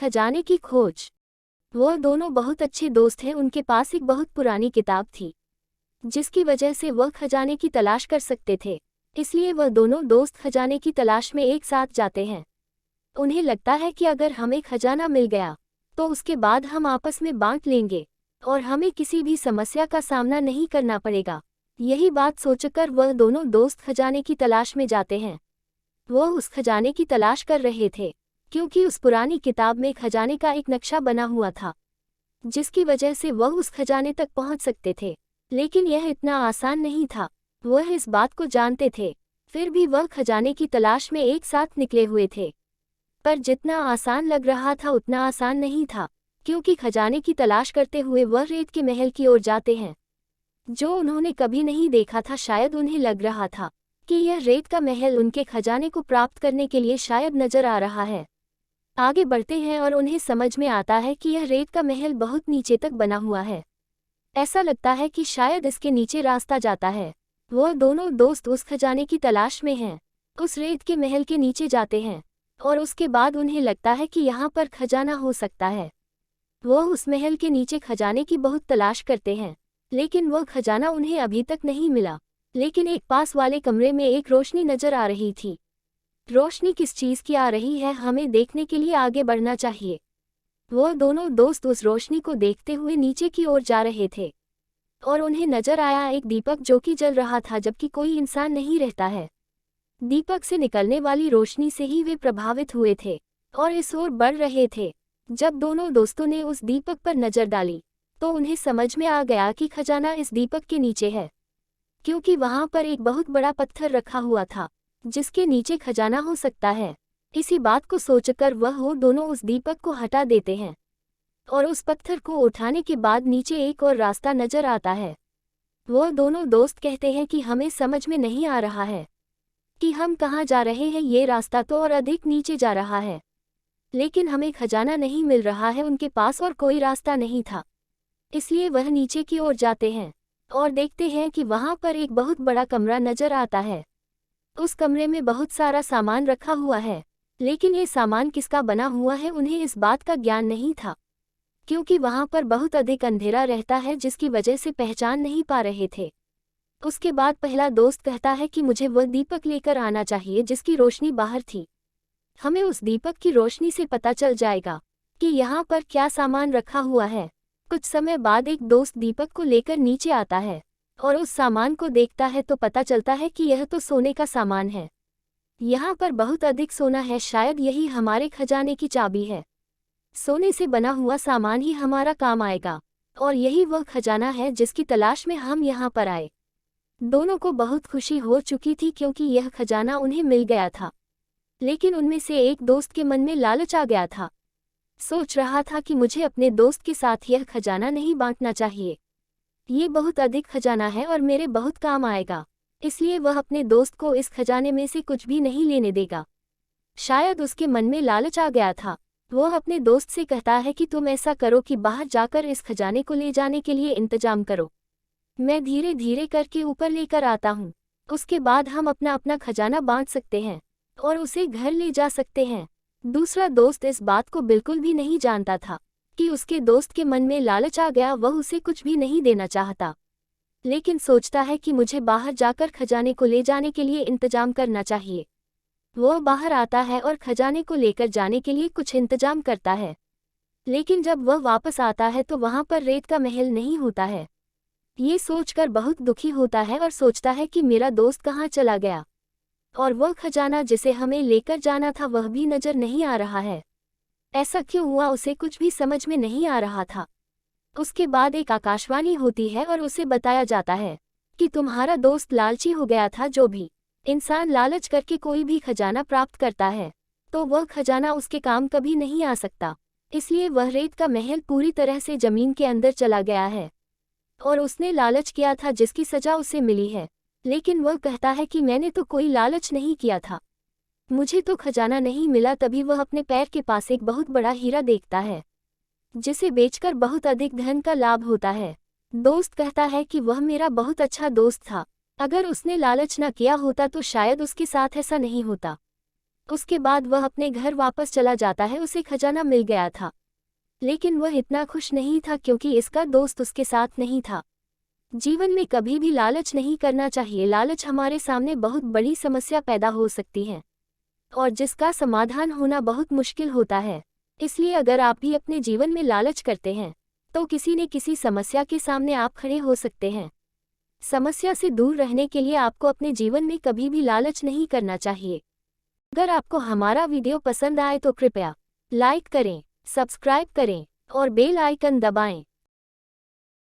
खजाने की खोज। वह दोनों बहुत अच्छे दोस्त हैं। उनके पास एक बहुत पुरानी किताब थी जिसकी वजह से वह खजाने की तलाश कर सकते थे। इसलिए वह दोनों दोस्त खजाने की तलाश में एक साथ जाते हैं। उन्हें लगता है कि अगर हमें खजाना मिल गया तो उसके बाद हम आपस में बांट लेंगे और हमें किसी भी समस्या का सामना नहीं करना पड़ेगा। यही बात सोचकर वह दोनों दोस्त खजाने की तलाश में जाते हैं। वह उस खजाने की तलाश कर रहे थे क्योंकि उस पुरानी किताब में खजाने का एक नक्शा बना हुआ था जिसकी वजह से वह उस खजाने तक पहुंच सकते थे। लेकिन यह इतना आसान नहीं था। वह इस बात को जानते थे, फिर भी वह खजाने की तलाश में एक साथ निकले हुए थे। पर जितना आसान लग रहा था उतना आसान नहीं था, क्योंकि खजाने की तलाश करते हुए वह रेत के महल की ओर जाते हैं जो उन्होंने कभी नहीं देखा था। शायद उन्हें लग रहा था कि यह रेत का महल उनके खजाने को प्राप्त करने के लिए शायद नजर आ रहा है। आगे बढ़ते हैं और उन्हें समझ में आता है कि यह रेत का महल बहुत नीचे तक बना हुआ है। ऐसा लगता है कि शायद इसके नीचे रास्ता जाता है। वह दोनों दोस्त उस खजाने की तलाश में हैं। उस रेत के महल के नीचे जाते हैं और उसके बाद उन्हें लगता है कि यहाँ पर खजाना हो सकता है। वह उस महल के नीचे खजाने की बहुत तलाश करते हैं, लेकिन वह खजाना उन्हें अभी तक नहीं मिला। लेकिन एक पास वाले कमरे में एक रोशनी नजर आ रही थी। रोशनी किस चीज़ की आ रही है हमें देखने के लिए आगे बढ़ना चाहिए। वह दोनों दोस्त उस रोशनी को देखते हुए नीचे की ओर जा रहे थे और उन्हें नजर आया एक दीपक जो कि जल रहा था जबकि कोई इंसान नहीं रहता है। दीपक से निकलने वाली रोशनी से ही वे प्रभावित हुए थे और इस ओर बढ़ रहे थे। जब दोनों दोस्तों ने उस दीपक पर नजर डाली तो उन्हें समझ में आ गया कि खजाना इस दीपक के नीचे है, क्योंकि वहां पर एक बहुत बड़ा पत्थर रखा हुआ था जिसके नीचे खजाना हो सकता है। इसी बात को सोचकर वो दोनों उस दीपक को हटा देते हैं और उस पत्थर को उठाने के बाद नीचे एक और रास्ता नजर आता है। वह दोनों दोस्त कहते हैं कि हमें समझ में नहीं आ रहा है कि हम कहाँ जा रहे हैं। ये रास्ता तो और अधिक नीचे जा रहा है, लेकिन हमें खजाना नहीं मिल रहा है। उनके पास और कोई रास्ता नहीं था, इसलिए वह नीचे की ओर जाते हैं और देखते हैं कि वहां पर एक बहुत बड़ा कमरा नजर आता है। उस कमरे में बहुत सारा सामान रखा हुआ है, लेकिन ये सामान किसका बना हुआ है उन्हें इस बात का ज्ञान नहीं था, क्योंकि वहां पर बहुत अधिक अंधेरा रहता है जिसकी वजह से पहचान नहीं पा रहे थे। उसके बाद पहला दोस्त कहता है कि मुझे वह दीपक लेकर आना चाहिए जिसकी रोशनी बाहर थी। हमें उस दीपक की रोशनी से पता चल जाएगा कि यहाँ पर क्या सामान रखा हुआ है। कुछ समय बाद एक दोस्त दीपक को लेकर नीचे आता है और उस सामान को देखता है तो पता चलता है कि यह तो सोने का सामान है। यहाँ पर बहुत अधिक सोना है, शायद यही हमारे खजाने की चाबी है। सोने से बना हुआ सामान ही हमारा काम आएगा और यही वह खजाना है जिसकी तलाश में हम यहाँ पर आए। दोनों को बहुत खुशी हो चुकी थी क्योंकि यह खजाना उन्हें मिल गया था, लेकिन उनमें से एक दोस्त के मन में लालच आ गया था। सोच रहा था कि मुझे अपने दोस्त के साथ यह खजाना नहीं बांटना चाहिए। ये बहुत अधिक खजाना है और मेरे बहुत काम आएगा, इसलिए वह अपने दोस्त को इस खजाने में से कुछ भी नहीं लेने देगा। शायद उसके मन में लालच आ गया था। वह अपने दोस्त से कहता है कि तुम ऐसा करो कि बाहर जाकर इस खजाने को ले जाने के लिए इंतजाम करो, मैं धीरे धीरे करके ऊपर लेकर आता हूँ। उसके बाद हम अपना अपना खजाना बांट सकते हैं और उसे घर ले जा सकते हैं। दूसरा दोस्त इस बात को बिल्कुल भी नहीं जानता था कि उसके दोस्त के मन में लालच आ गया। वह उसे कुछ भी नहीं देना चाहता, लेकिन सोचता है कि मुझे बाहर जाकर खजाने को ले जाने के लिए इंतजाम करना चाहिए। वह बाहर आता है और खजाने को लेकर जाने के लिए कुछ इंतजाम करता है, लेकिन जब वह वापस आता है तो वहां पर रेत का महल नहीं होता है। ये सोचकर बहुत दुखी होता है और सोचता है कि मेरा दोस्त कहाँ चला गया और वह खजाना जिसे हमें लेकर जाना था वह भी नजर नहीं आ रहा है। ऐसा क्यों हुआ उसे कुछ भी समझ में नहीं आ रहा था। उसके बाद एक आकाशवाणी होती है और उसे बताया जाता है कि तुम्हारा दोस्त लालची हो गया था। जो भी इंसान लालच करके कोई भी खजाना प्राप्त करता है तो वह खजाना उसके काम कभी नहीं आ सकता, इसलिए वह रेत का महल पूरी तरह से जमीन के अंदर चला गया है और उसने लालच किया था जिसकी सजा उसे मिली है। लेकिन वह कहता है कि मैंने तो कोई लालच नहीं किया था, मुझे तो खजाना नहीं मिला। तभी वह अपने पैर के पास एक बहुत बड़ा हीरा देखता है जिसे बेचकर बहुत अधिक धन का लाभ होता है। दोस्त कहता है कि वह मेरा बहुत अच्छा दोस्त था, अगर उसने लालच न किया होता तो शायद उसके साथ ऐसा नहीं होता। उसके बाद वह अपने घर वापस चला जाता है। उसे खजाना मिल गया था, लेकिन वह इतना खुश नहीं था क्योंकि इसका दोस्त उसके साथ नहीं था। जीवन में कभी भी लालच नहीं करना चाहिए। लालच हमारे सामने बहुत बड़ी समस्या पैदा हो सकती है और जिसका समाधान होना बहुत मुश्किल होता है। इसलिए अगर आप भी अपने जीवन में लालच करते हैं तो किसी न किसी समस्या के सामने आप खड़े हो सकते हैं। समस्या से दूर रहने के लिए आपको अपने जीवन में कभी भी लालच नहीं करना चाहिए। अगर आपको हमारा वीडियो पसंद आए तो कृपया लाइक करें, सब्सक्राइब करें और बेल आइकन दबाएं।